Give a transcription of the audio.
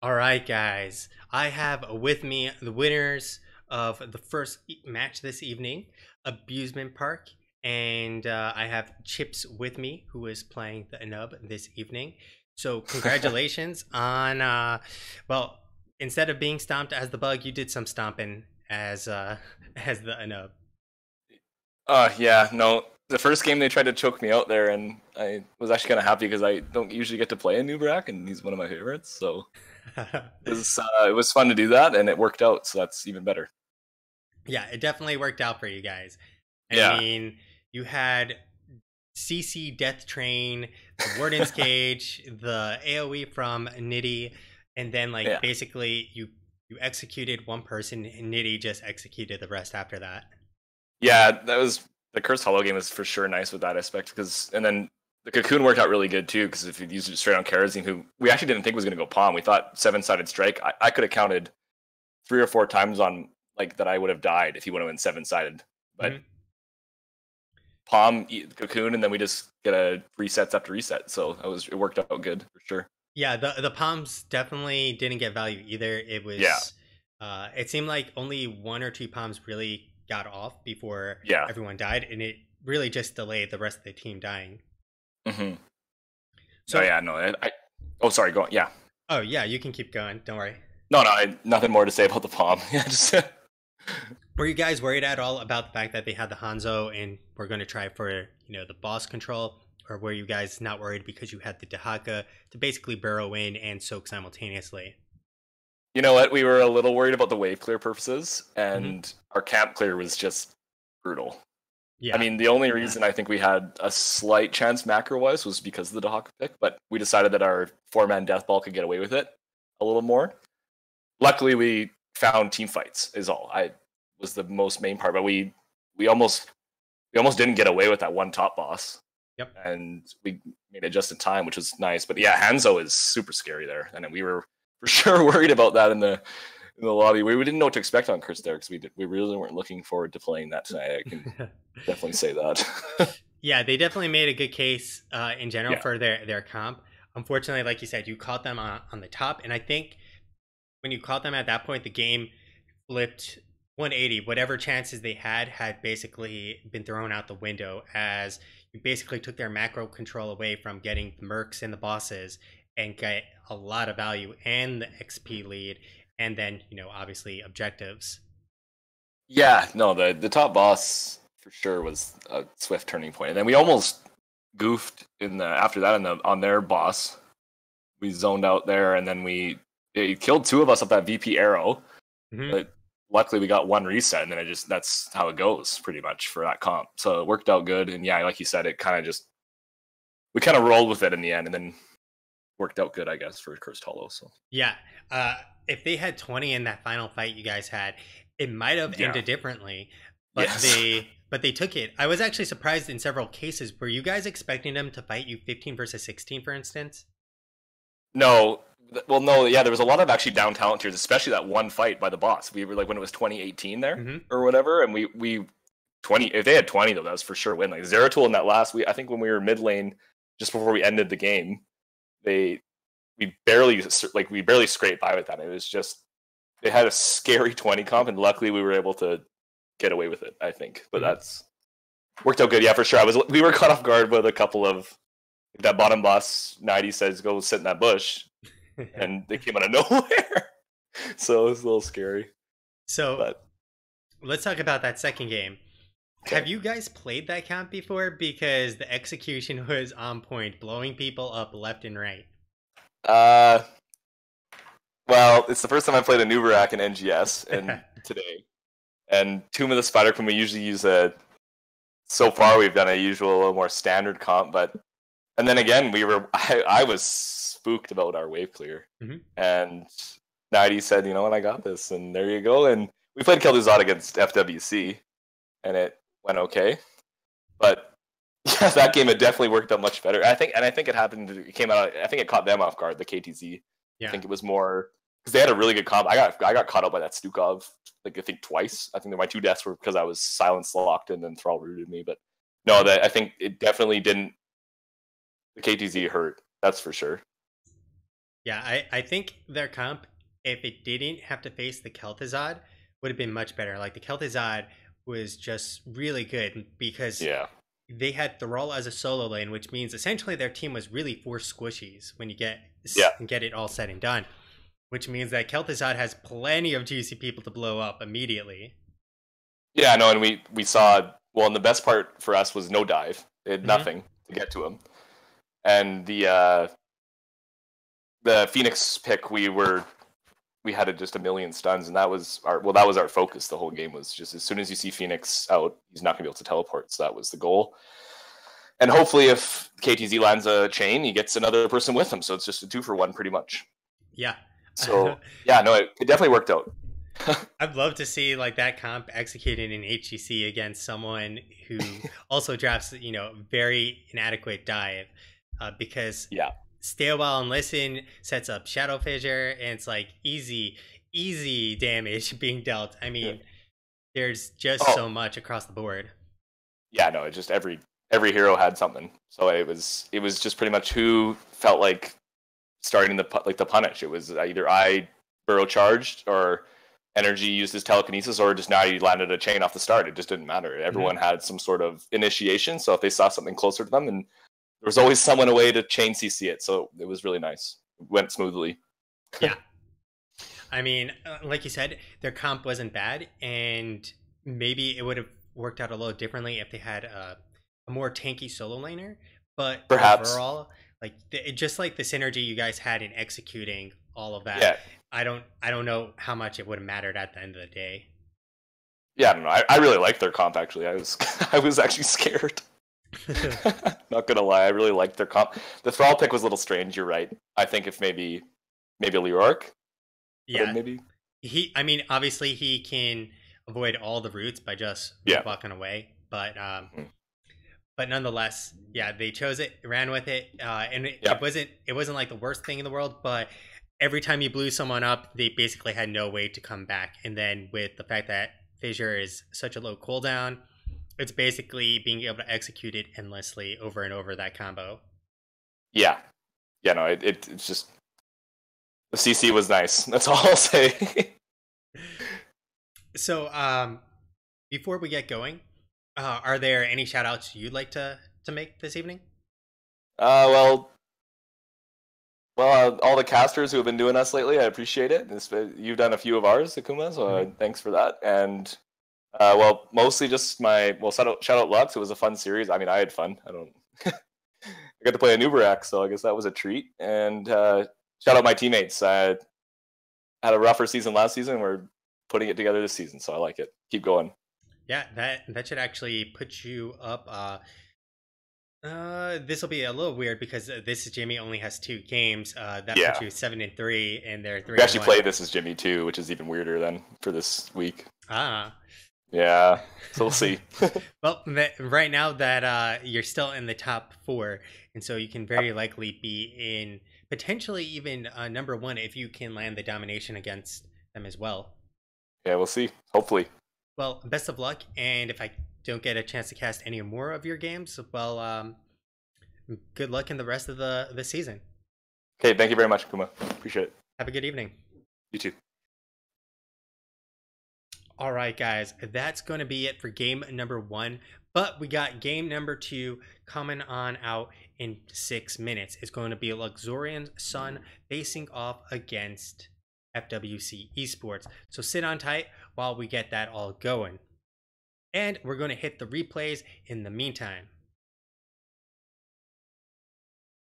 All right, guys. I have with me the winners of the first match this evening, Abusement Park, and I have Chips with me, who is playing the Anub this evening. So, congratulations on, well, instead of being stomped as the bug, you did some stomping as as the Anub. Yeah, no. The first game they tried to choke me out there, and I was actually kind of happy because I don't usually get to play a Nubrak, and he's one of my favorites. So it was fun to do that, and it worked out. So that's even better. Yeah, it definitely worked out for you guys. I Yeah, mean, you had CC Death Train, the Warden's Cage, the AoE from Nitty, and then like yeah, basically you executed one person and Nitty just executed the rest after that. yeah. That was the Cursed Hollow game is for sure nice with that aspect because, and then the Cocoon worked out really good too because if you used it straight on Karazim, who we actually didn't think was going to go Palm, we thought seven-sided strike. I could have counted 3 or 4 times on like that I would have died if he would have been seven-sided, but Mhm. Palm, Cocoon, and then we just get a resets after reset. So it worked out good for sure. Yeah, the palms definitely didn't get value either. It Yeah, was it seemed like only one or two palms really got off before yeah. everyone died, and it really just delayed the rest of the team dying. Hmm. Oh So, yeah, no. Oh, sorry. Go on. Yeah. oh yeah, you can keep going. Don't worry. No, no. Nothing more to say about the palm. Yeah, just Were you guys worried at all about the fact that they had the Hanzo and were going to try for the boss control, or were you guys not worried because you had the Dahaka to basically burrow in and soak simultaneously? you know what? We were a little worried about the wave clear purposes, Hmm. and our camp clear was just brutal. I Yeah. mean, the only reason I think we had a slight chance macro wise was because of the Dahaka pick, but we decided that our 4-man death ball could get away with it a little more. Luckily, we found team fights. Is all. I was the most main part, but we almost we almost didn't get away with that one top boss, Yep. and we made it just in time, which was nice. But yeah, Hanzo is super scary there, and we were for sure worried about that in the lobby. We didn't know what to expect on Chris there because we really weren't looking forward to playing that tonight. I can definitely say that. Yeah, they definitely made a good case in general Yeah, for their comp. Unfortunately, like you said, you caught them on the top, and I think when you caught them at that point, the game flipped 180. Whatever chances they had basically been thrown out the window as you basically took their macro control away from getting the mercs and the bosses and get a lot of value and the XP lead, and then obviously objectives. yeah. No, the top boss for sure was a swift turning point, and then we almost goofed in the after that on their boss. We zoned out there, and then it killed two of us with that VP arrow. Hmm. But luckily, we got one reset, and then that's how it goes pretty much for that comp. So it worked out good, and yeah, like you said, it kind of just we kind of rolled with it in the end, and then worked out good, I guess, for Cursed Hollow. So Yeah. Uh, if they had 20 in that final fight you guys had, it might have yeah, ended differently, but yes, they took it. I was actually surprised in several cases. Were you guys expecting them to fight you 15 versus 16, for instance? no. Well, no, yeah, there was a lot of actually down talent tiers, especially that one fight by the boss. We were like when it was 2018 there Hmm. or whatever, and we 20. If they had 20 though, that was for sure win. Like Zeratul in that last, I think when we were mid lane just before we ended the game, they we barely scraped by with that. It was just they had a scary 20 comp, and luckily we were able to get away with it. I think, but Hmm. that's worked out good. Yeah, for sure. We were caught off guard with a couple of that bottom boss. 90 says go sit in that bush, and they came out of nowhere. So it was a little scary, So but let's talk about that second game. okay. Have you guys played that camp before? Because the execution was on point, blowing people up left and right. Uh, well, it's the first time I played a Nubarak in NGS, and today, and Tomb of the Spider Queen. We usually use a. So far, we've done a usual, a little more standard comp, but and then again, I was spooked about our wave clear, Hmm. and 90 said, you know what, I got this, and there you go. And we played Kelduzad against FWC, and it went okay, but yeah, that game it definitely worked out much better. I think it happened. It came out. I think it caught them off guard. The KTZ. I Yeah. think it was more because they had a really good comp. I got caught up by that Stukov. Like I think twice. I think my two deaths were because I was silence locked and then Thrall rooted me. But no, Hmm. that I think it definitely didn't. The KTZ hurt. That's for sure. Yeah, I think their comp, if it didn't have to face the Kel'Thuzad, would have been much better. Like the Kel'Thuzad was just really good because Yeah. they had Thrall as a solo lane, which means essentially their team was really four squishies when you Yeah. get it all said and done. Which means that Kel'Thuzad has plenty of juicy people to blow up immediately. Yeah, no, and we saw, well, and the best part for us was no dive. It had Hmm. nothing to get to him. And the Phoenix pick, we had just a million stuns, and that was our focus. The whole game was just, as soon as you see Phoenix out, he's not gonna be able to teleport. So that was the goal. And hopefully, if KTZ lands a chain, he gets another person with him. So it's just a 2-for-1 pretty much. Yeah. So yeah, no, it definitely worked out. I'd love to see like that comp executed in HGC against someone who also drafts, very inadequate dive, because Yeah. stay a while and listen sets up Shadow Fissure, and it's like easy damage being dealt. I mean, there's just Oh so much across the board. yeah, no, it just every hero had something. So it was just pretty much who felt like starting the punish. It was either I burrow charged or energy used his telekinesis, or just now you landed a chain off the start. It just didn't matter. Everyone had some sort of initiation. So if they saw something closer to them, and there was always someone away to chain CC it. So it was really nice. It went smoothly. Yeah. I mean, like you said, their comp wasn't bad, and maybe it would have worked out a little differently if they had a more tanky solo laner. But Perhaps. overall, like just like the synergy you guys had in executing all of that, Yeah. I don't know how much it would have mattered at the end of the day. Yeah, I don't know. I really liked their comp actually. I was I was actually scared. Not gonna lie, I really liked their comp. The Thrall pick was a little strange. You're right. I think if maybe Leoric, Yeah, maybe. I mean, obviously he can avoid all the roots by just Yeah. walking away, Mhm. but nonetheless, yeah, they chose it, ran with it, and Yeah. it wasn't like the worst thing in the world. But every time you blew someone up, they basically had no way to come back. And then with the fact that Fissure is such a low cooldown, it's basically being able to execute it endlessly over and over that combo. Yeah. Yeah. No, it's just the CC was nice. That's all I'll say. So, before we get going, are there any shout outs you'd like to make this evening? Well, all the casters who have been doing us lately, I appreciate it. You've done a few of ours, Akuma, so Mhm. thanks for that. And well, mostly just shout out Lux. It was a fun series. I mean, I had fun. I don't. I got to play a Nubarak, so I guess that was a treat. And shout out my teammates. I had a rougher season last season. We're putting it together this season, so I like it. Keep going. Yeah, that should actually put you up. This will be a little weird because this is Jimmy only has two games. That puts Yeah. you 7-3, and they're three We and actually one. played This Is Jimmy too, which is even weirder than for this week. Ah, Yeah, so we'll see. well, right now that you're still in the top four, and so you can very likely be in potentially even number one if you can land the domination against them as well. Yeah, we'll see. Hopefully. Well, best of luck, and if I don't get a chance to cast any more of your games, well, good luck in the rest of the season. Okay, thank you very much, Kuma. Appreciate it. Have a good evening. You too. All right, guys, that's going to be it for game number one. But we got game number two coming on out in 6 minutes. It's going to be Luxorian Sun facing off against FWC Esports. So sit on tight while we get that all going. And we're going to hit the replays in the meantime.